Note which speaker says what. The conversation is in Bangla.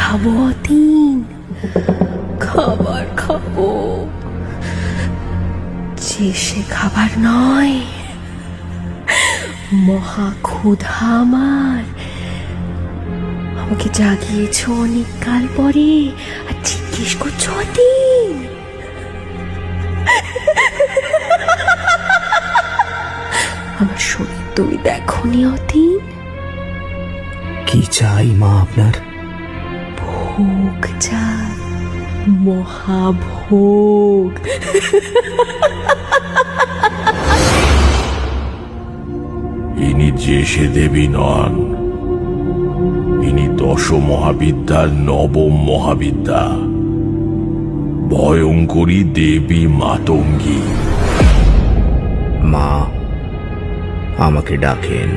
Speaker 1: খাবো অতীন, খাবার খাবো, যে সে খাবার নয়, মহা ক্ষুধা আমার। আমাকে জাগিয়েছ অনেক কাল পরে আর জিজ্ঞেস করছো অতীন। আমার শরীর তুমি দেখোনি অতীন?
Speaker 2: কি চাই মা আপনার?
Speaker 1: ভোগ চাই, মহাভোগ।
Speaker 3: ইনি যে সে দেবী নন, ইনি দশ মহাবিদ্যার নবম মহাবিদ্যা, ভয়ঙ্করী দেবী মাতঙ্গী।
Speaker 2: মা আমাকে ডাকেন।